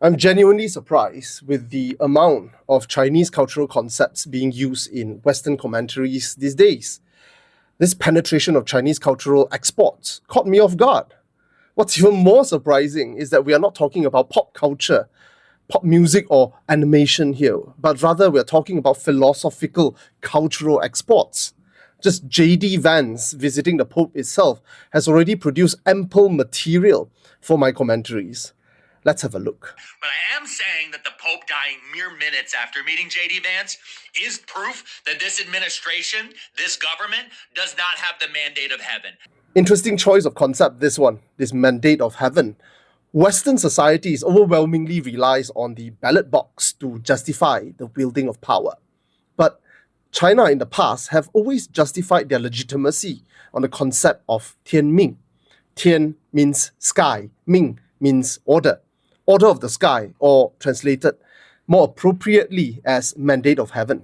I'm genuinely surprised with the amount of Chinese cultural concepts being used in Western commentaries these days. This penetration of Chinese cultural exports caught me off guard. What's even more surprising is that we are not talking about pop culture, pop music, or animation here, but rather we're talking about philosophical cultural exports. Just J.D. Vance visiting the Pope itself has already produced ample material for my commentaries. Let's have a look. But I am saying that the Pope dying mere minutes after meeting J.D. Vance is proof that this administration, this government, does not have the mandate of heaven. Interesting choice of concept, this one, this mandate of heaven. Western societies overwhelmingly relies on the ballot box to justify the wielding of power. But China in the past have always justified their legitimacy on the concept of Tianming. Tian means sky, Ming means order. Order of the sky, or translated more appropriately as mandate of heaven.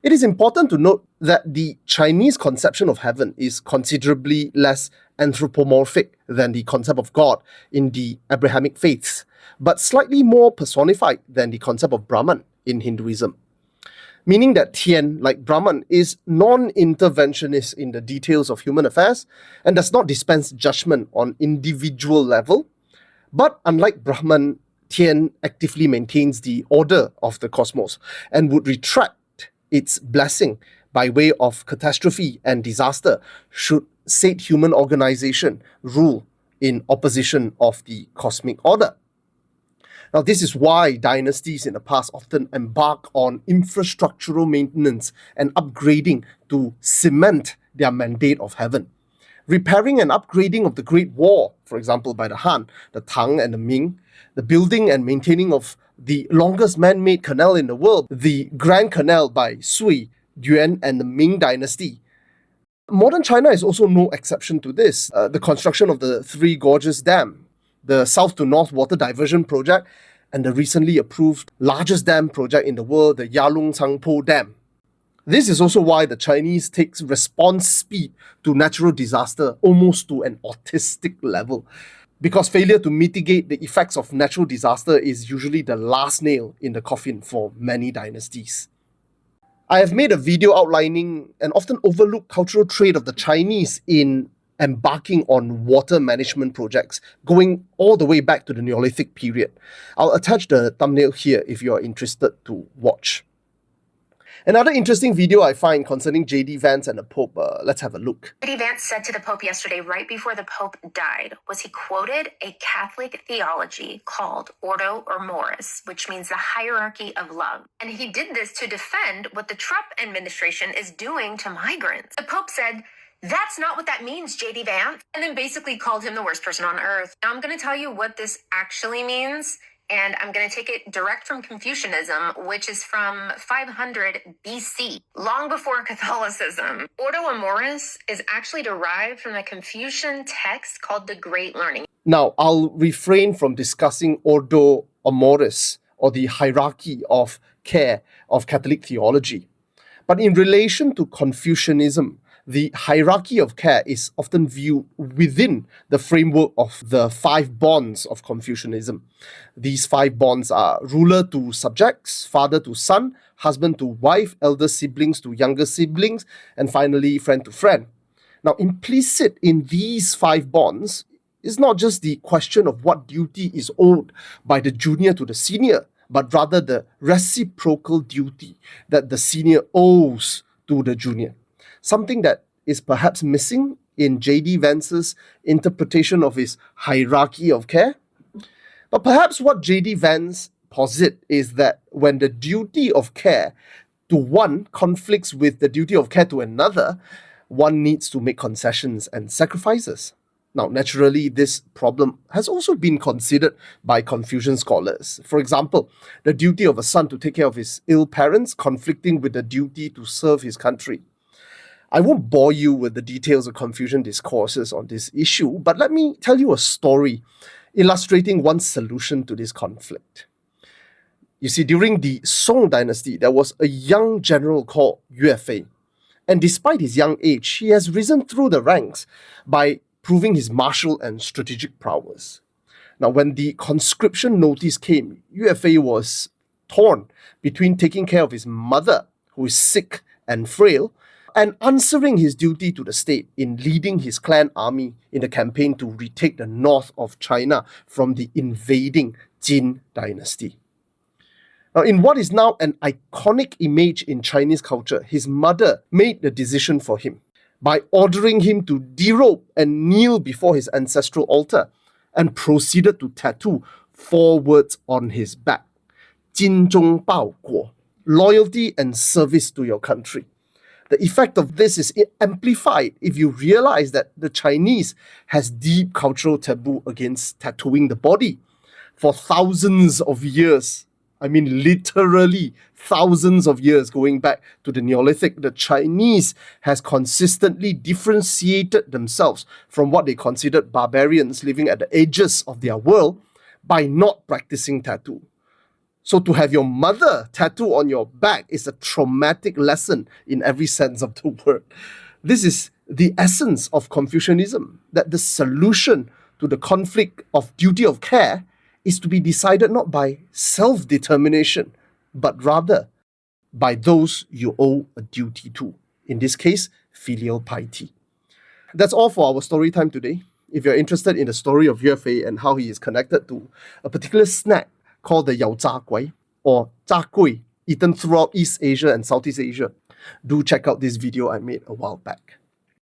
It is important to note that the Chinese conception of heaven is considerably less anthropomorphic than the concept of God in the Abrahamic faiths, but slightly more personified than the concept of Brahman in Hinduism. Meaning that Tian, like Brahman, is non-interventionist in the details of human affairs and does not dispense judgment on individual level. But unlike Brahman, Tian actively maintains the order of the cosmos and would retract its blessing by way of catastrophe and disaster should said human organization rule in opposition of the cosmic order. Now, this is why dynasties in the past often embark on infrastructural maintenance and upgrading to cement their mandate of heaven. Repairing and upgrading of the Great Wall, for example, by the Han, the Tang, and the Ming, the building and maintaining of the longest man-made canal in the world, the Grand Canal by Sui, Yuan, and the Ming Dynasty. Modern China is also no exception to this. The construction of the Three Gorges Dam, the south to north water diversion project, and the recently approved largest dam project in the world, the Yalong Tsangpo Dam. This is also why the Chinese takes response speed to natural disaster almost to an autistic level, because failure to mitigate the effects of natural disaster is usually the last nail in the coffin for many dynasties. I have made a video outlining an often overlooked cultural trait of the Chinese in embarking on water management projects, going all the way back to the Neolithic period. I'll attach the thumbnail here if you are interested to watch. Another interesting video I find concerning J.D. Vance and the Pope, let's have a look. J.D. Vance said to the Pope yesterday, right before the Pope died, was he quoted a Catholic theology called Ordo or Morris, which means the hierarchy of love. And he did this to defend what the Trump administration is doing to migrants. The Pope said, "That's not what that means, J.D. Vance," and then basically called him the worst person on earth. Now I'm going to tell you what this actually means. And I'm going to take it direct from Confucianism, which is from 500 BC, long before Catholicism. Ordo Amoris is actually derived from the Confucian text called the Great Learning. Now, I'll refrain from discussing Ordo Amoris, or the hierarchy of care of Catholic theology. But in relation to Confucianism, the hierarchy of care is often viewed within the framework of the 5 bonds of Confucianism. These 5 bonds are ruler to subjects, father to son, husband to wife, elder siblings to younger siblings, and finally friend to friend. Now, implicit in these 5 bonds is not just the question of what duty is owed by the junior to the senior, but rather the reciprocal duty that the senior owes to the junior. Something that is perhaps missing in J.D. Vance's interpretation of his hierarchy of care. But perhaps what J.D. Vance posits is that when the duty of care to one conflicts with the duty of care to another, one needs to make concessions and sacrifices. Now, naturally, this problem has also been considered by Confucian scholars. For example, the duty of a son to take care of his ill parents conflicting with the duty to serve his country. I won't bore you with the details of Confucian discourses on this issue, but let me tell you a story illustrating one solution to this conflict. You see, during the Song dynasty, there was a young general called Yue Fei. And despite his young age, he has risen through the ranks by proving his martial and strategic prowess. Now, when the conscription notice came, UFA was torn between taking care of his mother, who is sick and frail, and answering his duty to the state in leading his clan army in a campaign to retake the north of China from the invading Jin dynasty. Now, in what is now an iconic image in Chinese culture, his mother made the decision for him by ordering him to derobe and kneel before his ancestral altar, and proceeded to tattoo 4 words on his back: 精忠报国, loyalty and service to your country. The effect of this is amplified if you realize that the Chinese has deep cultural taboo against tattooing the body. For thousands of years, I mean literally thousands of years going back to the Neolithic, the Chinese has consistently differentiated themselves from what they considered barbarians living at the edges of their world by not practicing tattoo. So to have your mother tattoo on your back is a traumatic lesson in every sense of the word. This is the essence of Confucianism, that the solution to the conflict of duty of care is to be decided not by self-determination, but rather by those you owe a duty to. In this case, filial piety. That's all for our story time today. If you're interested in the story of Yue Fei and how he is connected to a particular snack called the Yao Zha Guai or Zha Gui, eaten throughout East Asia and Southeast Asia, do check out this video I made a while back.